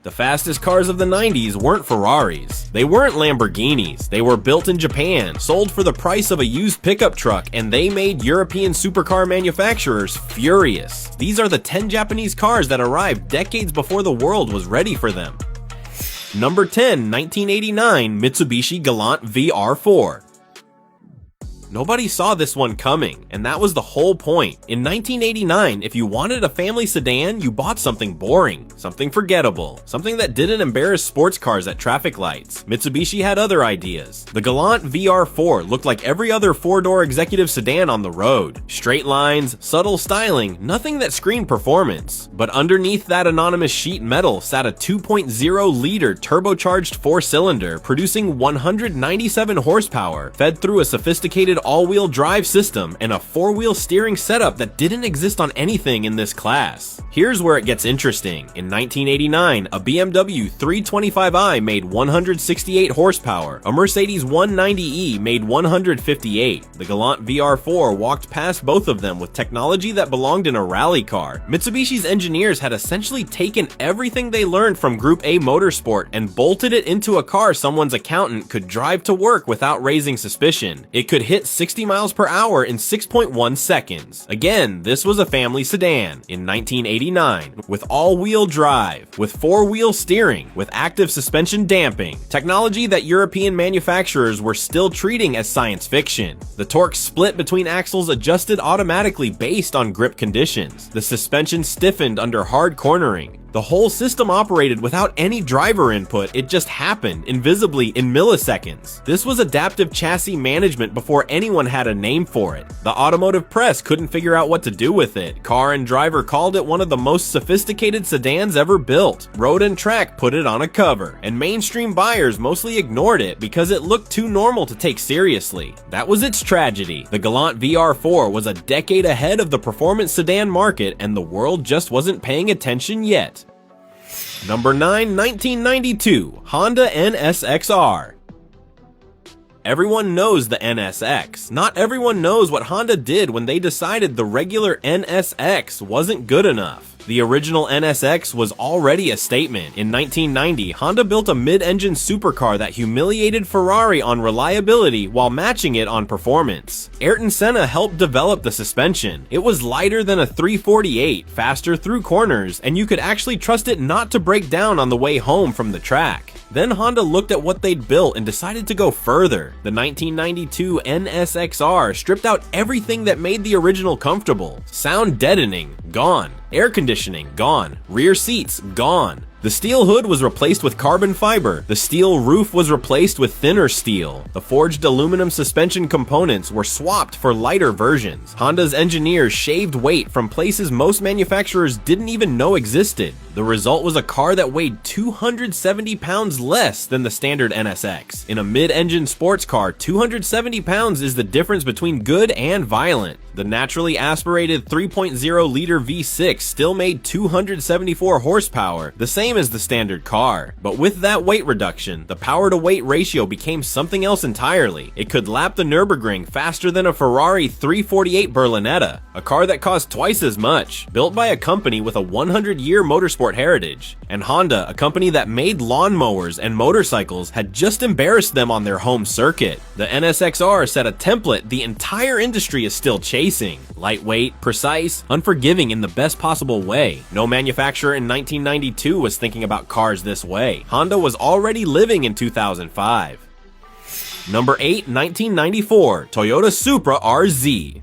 The fastest cars of the 90s weren't Ferraris. They weren't Lamborghinis. They were built in Japan, sold for the price of a used pickup truck, and they made European supercar manufacturers furious. These are the 10 Japanese cars that arrived decades before the world was ready for them. Number 10, 1989 Mitsubishi Galant VR4. Nobody saw this one coming, and that was the whole point. In 1989, if you wanted a family sedan, you bought something boring, something forgettable, something that didn't embarrass sports cars at traffic lights. Mitsubishi had other ideas. The Galant VR4 looked like every other four-door executive sedan on the road. Straight lines, subtle styling, nothing that screamed performance. But underneath that anonymous sheet metal sat a 2.0-liter turbocharged four-cylinder producing 197 horsepower, fed through a sophisticated all-wheel drive system and a four-wheel steering setup that didn't exist on anything in this class. Here's where it gets interesting. In 1989, a BMW 325i made 168 horsepower, a Mercedes 190e made 158. The Galant VR4 walked past both of them with technology that belonged in a rally car. Mitsubishi's engineers had essentially taken everything they learned from Group A Motorsport and bolted it into a car someone's accountant could drive to work without raising suspicion. It could hit 60 miles per hour in 6.1 seconds. Again, this was a family sedan in 1989 with all-wheel drive, with four-wheel steering, with active suspension damping, technology that European manufacturers were still treating as science fiction. The torque split between axles adjusted automatically based on grip conditions. The suspension stiffened under hard cornering. The whole system operated without any driver input, it just happened, invisibly, in milliseconds. This was adaptive chassis management before anyone had a name for it. The automotive press couldn't figure out what to do with it. Car and Driver called it one of the most sophisticated sedans ever built. Road and Track put it on a cover, and mainstream buyers mostly ignored it because it looked too normal to take seriously. That was its tragedy. The Galant VR4 was a decade ahead of the performance sedan market, and the world just wasn't paying attention yet. Number 9, 1992, Honda NSX-R. Everyone knows the NSX. Not everyone knows what Honda did when they decided the regular NSX wasn't good enough. The original NSX was already a statement. In 1990, Honda built a mid-engine supercar that humiliated Ferrari on reliability while matching it on performance. Ayrton Senna helped develop the suspension. It was lighter than a 348, faster through corners, and you could actually trust it not to break down on the way home from the track. Then Honda looked at what they'd built and decided to go further. The 1992 NSX-R stripped out everything that made the original comfortable. Sound deadening, gone. Air conditioning, gone. Rear seats, gone. The steel hood was replaced with carbon fiber. The steel roof was replaced with thinner steel. The forged aluminum suspension components were swapped for lighter versions. Honda's engineers shaved weight from places most manufacturers didn't even know existed. The result was a car that weighed 270 pounds less than the standard NSX. In a mid-engine sports car, 270 pounds is the difference between good and violent. The naturally aspirated 3.0-liter V6 still made 274 horsepower, the same as the standard car. But with that weight reduction, the power-to-weight ratio became something else entirely. It could lap the Nürburgring faster than a Ferrari 348 Berlinetta, a car that cost twice as much, built by a company with a 100-year motorsport heritage. And Honda, a company that made lawnmowers and motorcycles, had just embarrassed them on their home circuit. The NSX-R set a template the entire industry is still chasing. Lightweight, precise, unforgiving in the best possible way. No manufacturer in 1992 was thinking about cars this way. Honda was already living in 2005. Number 8, 1994, Toyota Supra RZ.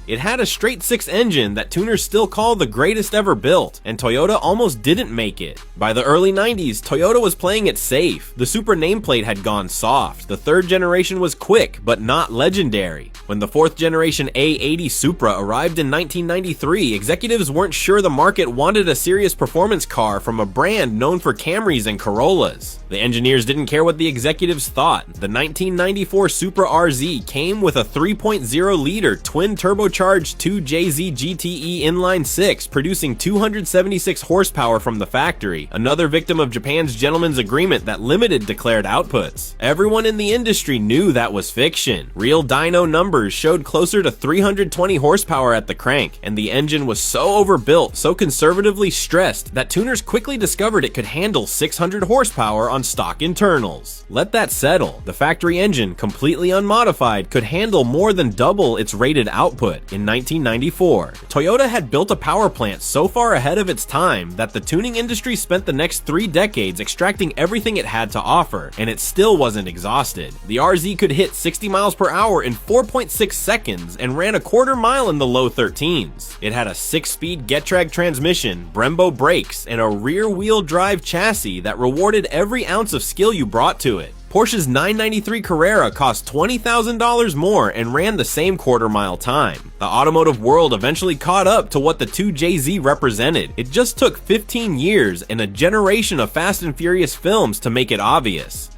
It had a straight-six engine that tuners still call the greatest ever built, and Toyota almost didn't make it. By the early 90s, Toyota was playing it safe. The Supra nameplate had gone soft. The third generation was quick, but not legendary. When the fourth generation A80 Supra arrived in 1993, executives weren't sure the market wanted a serious performance car from a brand known for Camrys and Corollas. The engineers didn't care what the executives thought. The 1994 Supra RZ came with a 3.0-liter twin-turbocharged 2JZ GTE inline 6, producing 276 horsepower from the factory, another victim of Japan's gentleman's agreement that limited declared outputs. Everyone in the industry knew that was fiction. Real dyno numbers numbers showed closer to 320 horsepower at the crank, and the engine was so overbuilt, so conservatively stressed, that tuners quickly discovered it could handle 600 horsepower on stock internals. Let that settle. The factory engine, completely unmodified, could handle more than double its rated output. In 1994, Toyota had built a power plant so far ahead of its time that the tuning industry spent the next 3 decades extracting everything it had to offer, and it still wasn't exhausted. The RZ could hit 60 miles per hour in 4.6 seconds and ran a quarter mile in the low 13s. It had a 6-speed Getrag transmission, Brembo brakes, and a rear-wheel drive chassis that rewarded every ounce of skill you brought to it. Porsche's 993 Carrera cost $20,000 more and ran the same quarter-mile time. The automotive world eventually caught up to what the 2JZ represented. It just took 15 years and a generation of Fast and Furious films to make it obvious.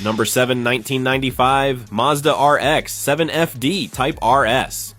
Number 7, 1995, Mazda RX 7FD Type RS.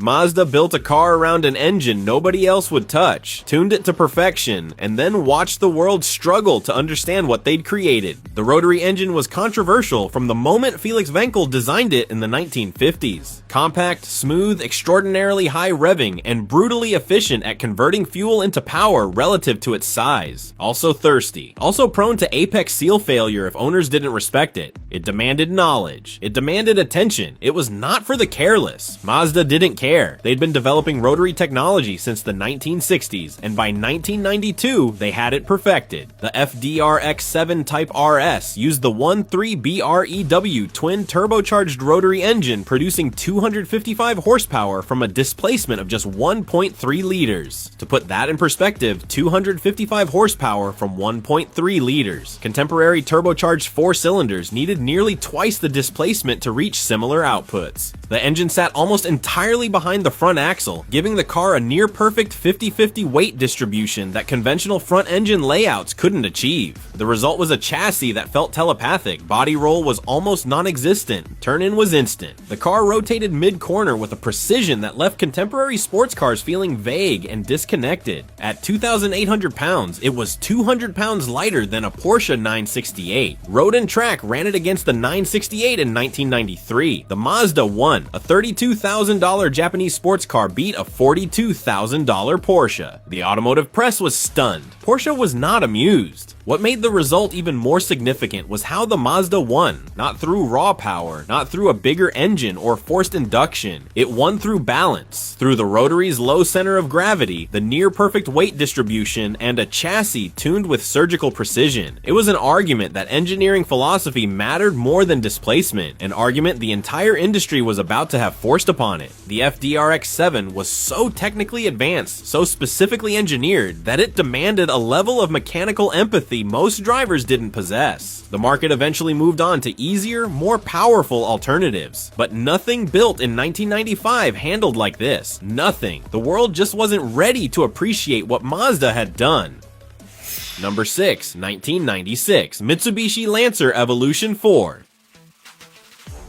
Mazda built a car around an engine nobody else would touch, tuned it to perfection, and then watched the world struggle to understand what they'd created. The rotary engine was controversial from the moment Felix Wenkel designed it in the 1950s. Compact, smooth, extraordinarily high revving, and brutally efficient at converting fuel into power relative to its size. Also thirsty. Also prone to apex seal failure if owners didn't respect it. It demanded knowledge. It demanded attention. It was not for the careless. Mazda didn't care. They'd been developing rotary technology since the 1960s, and by 1992, they had it perfected. The FDRX7 Type RS used the 1.3 BREW twin turbocharged rotary engine, producing 255 horsepower from a displacement of just 1.3 liters. To put that in perspective, 255 horsepower from 1.3 liters. Contemporary turbocharged 4 cylinders needed nearly twice the displacement to reach similar outputs. The engine sat almost entirely behind the front axle, giving the car a near-perfect 50-50 weight distribution that conventional front-engine layouts couldn't achieve. The result was a chassis that felt telepathic, body roll was almost non-existent, turn-in was instant. The car rotated mid-corner with a precision that left contemporary sports cars feeling vague and disconnected. At 2,800 pounds, it was 200 pounds lighter than a Porsche 968. Road and Track ran it against the 968 in 1993. The Mazda won. A $32,000 Japanese sports car beat a $42,000 Porsche. The automotive press was stunned. Porsche was not amused. What made the result even more significant was how the Mazda won, not through raw power, not through a bigger engine or forced induction. It won through balance, through the rotary's low center of gravity, the near-perfect weight distribution, and a chassis tuned with surgical precision. It was an argument that engineering philosophy mattered more than displacement, an argument the entire industry was about to have forced upon it. The FDRX7 was so technically advanced, so specifically engineered, that it demanded a level of mechanical empathy most drivers didn't possess. The market eventually moved on to easier, more powerful alternatives. But nothing built in 1995 handled like this. Nothing. The world just wasn't ready to appreciate what Mazda had done. Number 6, 1996, Mitsubishi Lancer Evolution 4.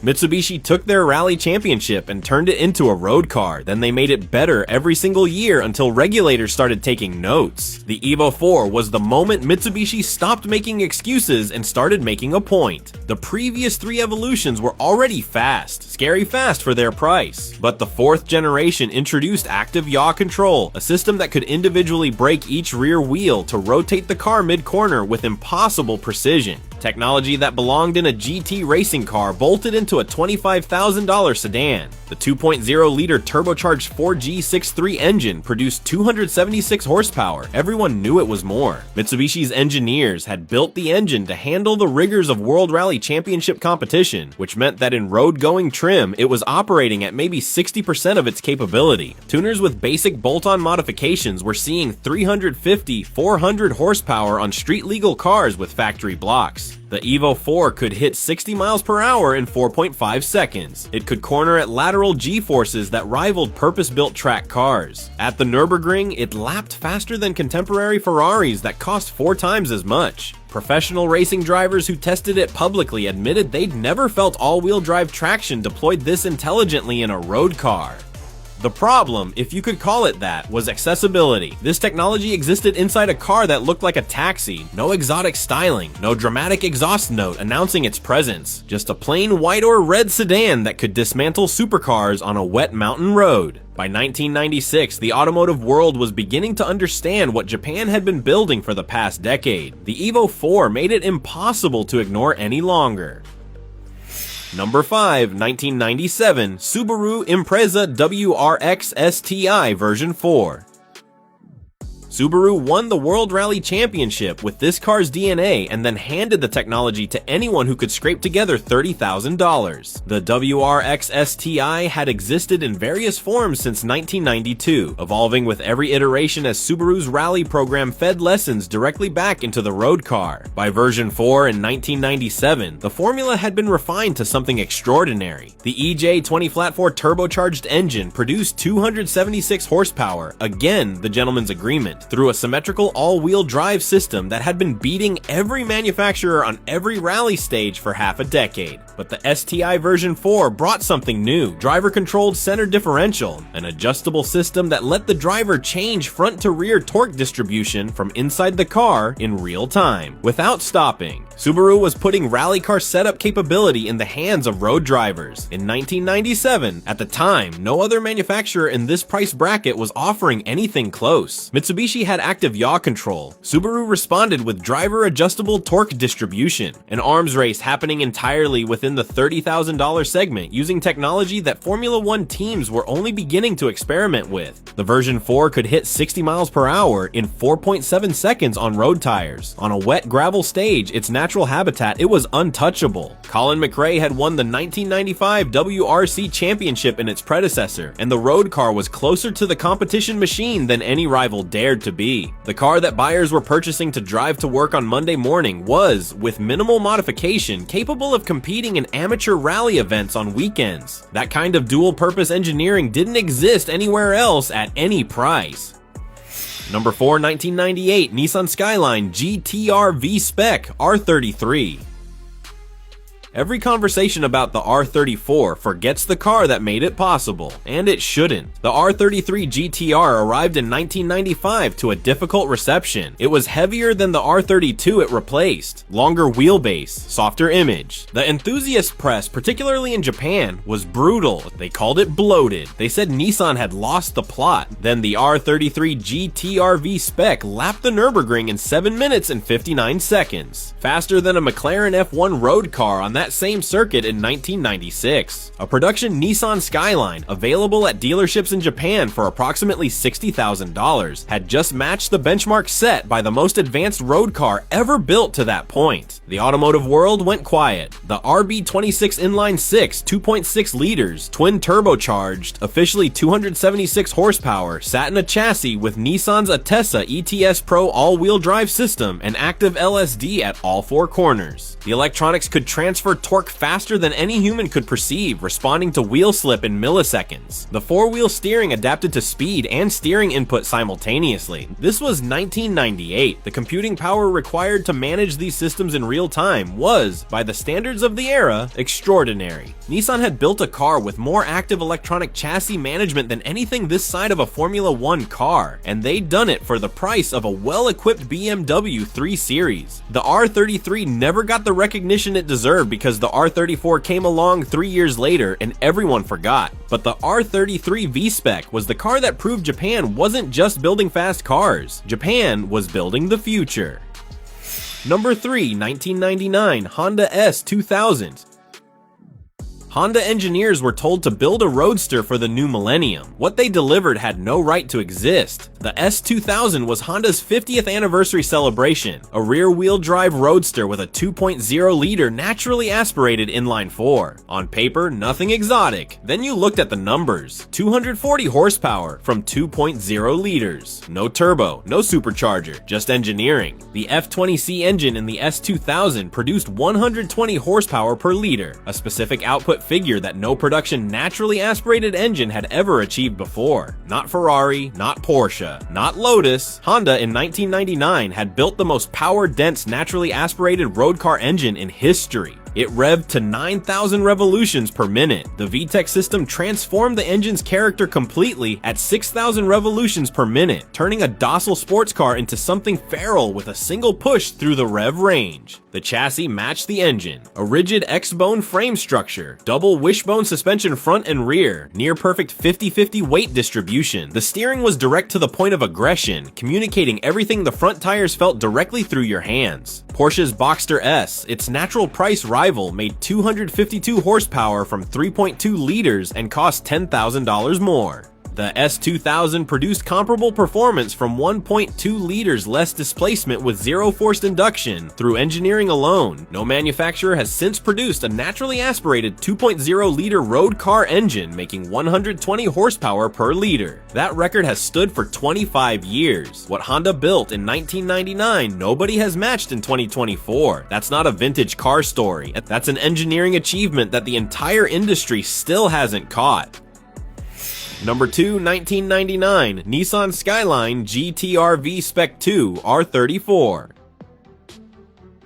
Mitsubishi took their rally championship and turned it into a road car. Then they made it better every single year until regulators started taking notes. The Evo 4 was the moment Mitsubishi stopped making excuses and started making a point. The previous 3 Evolutions were already fast, scary fast for their price. But the 4th generation introduced active yaw control, a system that could individually brake each rear wheel to rotate the car mid-corner with impossible precision. Technology that belonged in a GT racing car bolted into a $25,000 sedan. The 2.0-liter turbocharged 4G63 engine produced 276 horsepower. Everyone knew it was more. Mitsubishi's engineers had built the engine to handle the rigors of World Rally Championship competition, which meant that in road-going trim, it was operating at maybe 60% of its capability. Tuners with basic bolt-on modifications were seeing 350, 400 horsepower on street-legal cars with factory blocks. The Evo 4 could hit 60 miles per hour in 4.5 seconds. It could corner at lateral G-forces that rivaled purpose-built track cars. At the Nürburgring, it lapped faster than contemporary Ferraris that cost 4 times as much. Professional racing drivers who tested it publicly admitted they'd never felt all-wheel drive traction deployed this intelligently in a road car. The problem, if you could call it that, was accessibility. This technology existed inside a car that looked like a taxi. No exotic styling, no dramatic exhaust note announcing its presence. Just a plain white or red sedan that could dismantle supercars on a wet mountain road. By 1996, the automotive world was beginning to understand what Japan had been building for the past decade. The Evo 4 made it impossible to ignore any longer. Number 5, 1997, Subaru Impreza WRX STI version 4. Subaru won the World Rally Championship with this car's DNA and then handed the technology to anyone who could scrape together $30,000. The WRX STI had existed in various forms since 1992, evolving with every iteration as Subaru's rally program fed lessons directly back into the road car. By version 4 in 1997, the formula had been refined to something extraordinary. The EJ20 Flat-4 turbocharged engine produced 276 horsepower, again the gentleman's agreement, through a symmetrical all-wheel drive system that had been beating every manufacturer on every rally stage for half a decade. But the STI version 4 brought something new: driver-controlled center differential, an adjustable system that let the driver change front-to-rear torque distribution from inside the car in real time, without stopping. Subaru was putting rally car setup capability in the hands of road drivers. In 1997, at the time, no other manufacturer in this price bracket was offering anything close. Mitsubishi had active yaw control. Subaru responded with driver adjustable torque distribution, an arms race happening entirely within the $30,000 segment using technology that Formula One teams were only beginning to experiment with. The version 4 could hit 60 miles per hour in 4.7 seconds on road tires. On a wet gravel stage, its natural habitat, it was untouchable. Colin McRae had won the 1995 WRC championship in its predecessor, and the road car was closer to the competition machine than any rival dared to be. The car that buyers were purchasing to drive to work on Monday morning was, with minimal modification, capable of competing in amateur rally events on weekends. That kind of dual-purpose engineering didn't exist anywhere else at any price. Number 4, 1998, Nissan Skyline GT-R V-Spec R33. Every conversation about the R34 forgets the car that made it possible, and it shouldn't. The R33 GT-R arrived in 1995 to a difficult reception. It was heavier than the R32 it replaced, longer wheelbase, softer image. The enthusiast press, particularly in Japan, was brutal. They called it bloated. They said Nissan had lost the plot. Then the R33 GT-R V-Spec lapped the Nürburgring in 7 minutes and 59 seconds, faster than a McLaren F1 road car on that same circuit in 1996. A production Nissan Skyline, available at dealerships in Japan for approximately $60,000, had just matched the benchmark set by the most advanced road car ever built to that point. The automotive world went quiet. The RB26 Inline 6 2.6 liters, twin turbocharged, officially 276 horsepower, sat in a chassis with Nissan's Atessa ETS Pro all-wheel drive system and active LSD at all 4 corners. The electronics could transfer torque faster than any human could perceive, responding to wheel slip in milliseconds. The 4-wheel steering adapted to speed and steering input simultaneously. This was 1998. The computing power required to manage these systems in real time was, by the standards of the era, extraordinary. Nissan had built a car with more active electronic chassis management than anything this side of a Formula One car, and they'd done it for the price of a well-equipped BMW 3 Series. The R33 never got the recognition it deserved because the R34 came along 3 years later and everyone forgot. But the R33 V-Spec was the car that proved Japan wasn't just building fast cars. Japan was building the future. Number 3, 1999, Honda S2000. Honda engineers were told to build a roadster for the new millennium. What they delivered had no right to exist. The S2000 was Honda's 50th anniversary celebration, a rear-wheel drive roadster with a 2.0-liter naturally aspirated inline-4. On paper, nothing exotic. Then you looked at the numbers. 240 horsepower from 2.0 liters. No turbo, no supercharger, just engineering. The F20C engine in the S2000 produced 120 horsepower per liter, a specific output figure that no production naturally aspirated engine had ever achieved before. Not Ferrari, not Porsche, not Lotus. Honda in 1999 had built the most power-dense naturally aspirated road car engine in history. It revved to 9,000 revolutions per minute. The VTEC system transformed the engine's character completely at 6,000 revolutions per minute, turning a docile sports car into something feral with a single push through the rev range. The chassis matched the engine. A rigid X-bone frame structure, double wishbone suspension front and rear, near-perfect 50-50 weight distribution. The steering was direct to the point of aggression, communicating everything the front tires felt directly through your hands. Porsche's Boxster S, its natural price rival, made 252 horsepower from 3.2 liters and cost $10,000 more. The S2000 produced comparable performance from 1.2 liters less displacement with zero forced induction through engineering alone. No manufacturer has since produced a naturally aspirated 2.0 liter road car engine making 120 horsepower per liter. That record has stood for 25 years. What Honda built in 1999, nobody has matched in 2024. That's not a vintage car story. That's an engineering achievement that the entire industry still hasn't caught. Number 2, 1999, Nissan Skyline GT-R V-Spec 2 R34.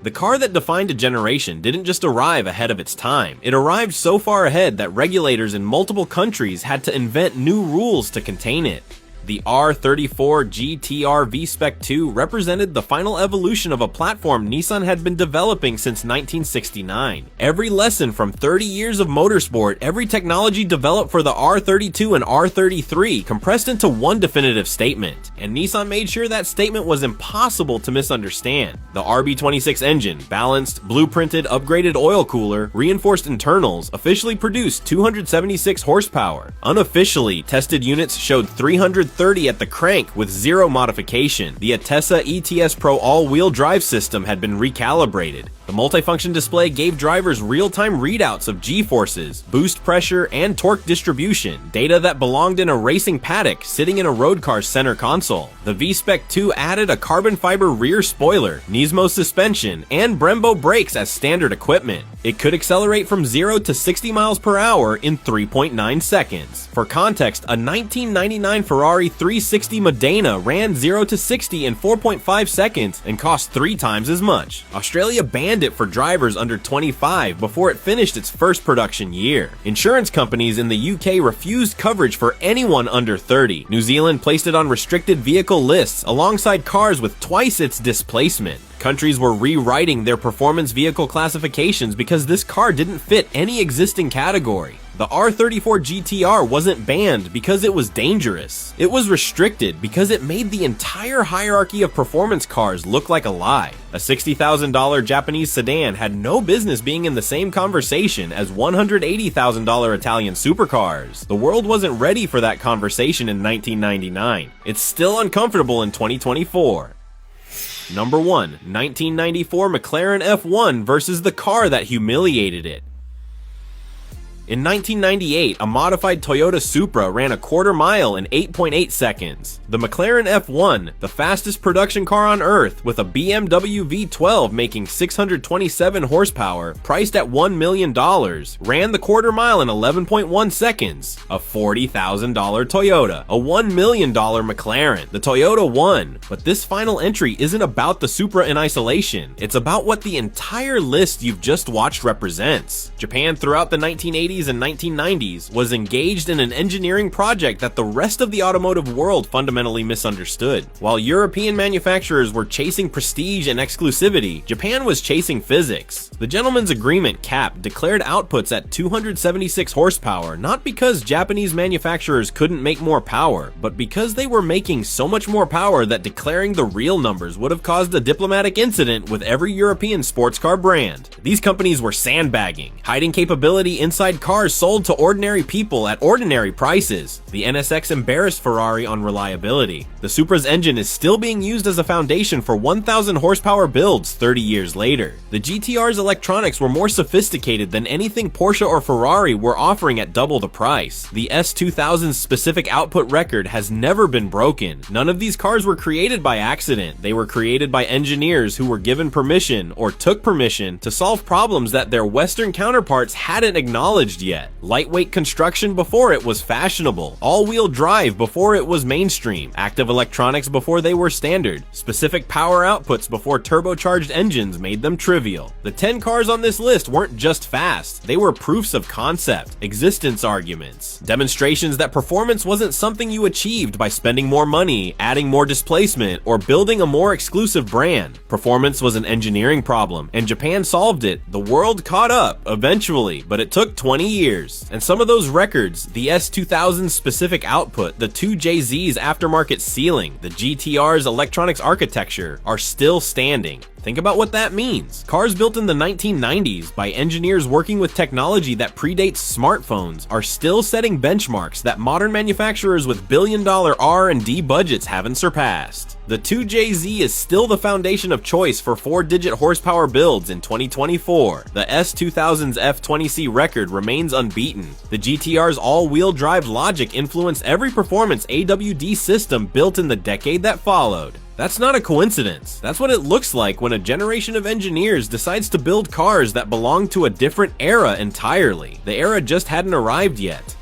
The car that defined a generation didn't just arrive ahead of its time. It arrived so far ahead that regulators in multiple countries had to invent new rules to contain it. The R34 GT-R V-Spec 2 represented the final evolution of a platform Nissan had been developing since 1969. Every lesson from 30 years of motorsport, every technology developed for the R32 and R33 compressed into one definitive statement, and Nissan made sure that statement was impossible to misunderstand. The RB26 engine, balanced, blueprinted, upgraded oil cooler, reinforced internals, officially produced 276 horsepower. Unofficially, tested units showed 330 at the crank with zero modification. The Atessa ETS Pro all-wheel drive system had been recalibrated. The multifunction display gave drivers real-time readouts of G-forces, boost pressure, and torque distribution, data that belonged in a racing paddock sitting in a road car's center console. The V-Spec 2 added a carbon fiber rear spoiler, Nismo suspension, and Brembo brakes as standard equipment. It could accelerate from 0 to 60 miles per hour in 3.9 seconds. For context, a 1999 Ferrari 360 Modena ran 0 to 60 in 4.5 seconds and cost 3 times as much. Australia banned it for drivers under 25 before it finished its first production year. Insurance companies in the UK refused coverage for anyone under 30. New Zealand placed it on restricted vehicle lists alongside cars with twice its displacement. Countries were rewriting their performance vehicle classifications because this car didn't fit any existing category. The R34 GT-R wasn't banned because it was dangerous. It was restricted because it made the entire hierarchy of performance cars look like a lie. A $60,000 Japanese sedan had no business being in the same conversation as $180,000 Italian supercars. The world wasn't ready for that conversation in 1999. It's still uncomfortable in 2024. Number 1, 1994 McLaren F1 versus the car that humiliated it. In 1998, a modified Toyota Supra ran a quarter mile in 8.8 seconds. The McLaren F1, the fastest production car on Earth, with a BMW V12 making 627 horsepower, priced at $1 million, ran the quarter mile in 11.1 seconds. A $40,000 Toyota, a $1 million McLaren. The Toyota won, but this final entry isn't about the Supra in isolation. It's about what the entire list you've just watched represents. Japan throughout the 1980s and 1990s was engaged in an engineering project that the rest of the automotive world fundamentally misunderstood. While European manufacturers were chasing prestige and exclusivity, Japan was chasing physics. The Gentleman's Agreement, CAP, declared outputs at 276 horsepower, not because Japanese manufacturers couldn't make more power, but because they were making so much more power that declaring the real numbers would have caused a diplomatic incident with every European sports car brand. These companies were sandbagging, hiding capability inside cars sold to ordinary people at ordinary prices. The NSX embarrassed Ferrari on reliability. The Supra's engine is still being used as a foundation for 1,000 horsepower builds 30 years later. The GT-R's electronics were more sophisticated than anything Porsche or Ferrari were offering at double the price. The S2000's specific output record has never been broken. None of these cars were created by accident. They were created by engineers who were given permission or took permission to solve problems that their Western counterparts hadn't acknowledged emerged yet. Lightweight construction before it was fashionable. All-wheel drive before it was mainstream. Active electronics before they were standard. Specific power outputs before turbocharged engines made them trivial. The 10 cars on this list weren't just fast. They were proofs of concept, existence arguments, demonstrations that performance wasn't something you achieved by spending more money, adding more displacement, or building a more exclusive brand. Performance was an engineering problem, and Japan solved it. The world caught up, eventually, but it took 20 years. And some of those records, the S2000's specific output, the 2JZ's aftermarket ceiling, the GTR's electronics architecture, are still standing. Think about what that means. Cars built in the 1990s by engineers working with technology that predates smartphones are still setting benchmarks that modern manufacturers with billion-dollar R&D budgets haven't surpassed. The 2JZ is still the foundation of choice for 4-digit horsepower builds in 2024. The S2000's F20C record remains unbeaten. The GTR's all-wheel drive logic influenced every performance AWD system built in the decade that followed. That's not a coincidence. That's what it looks like when a generation of engineers decides to build cars that belong to a different era entirely. The era just hadn't arrived yet.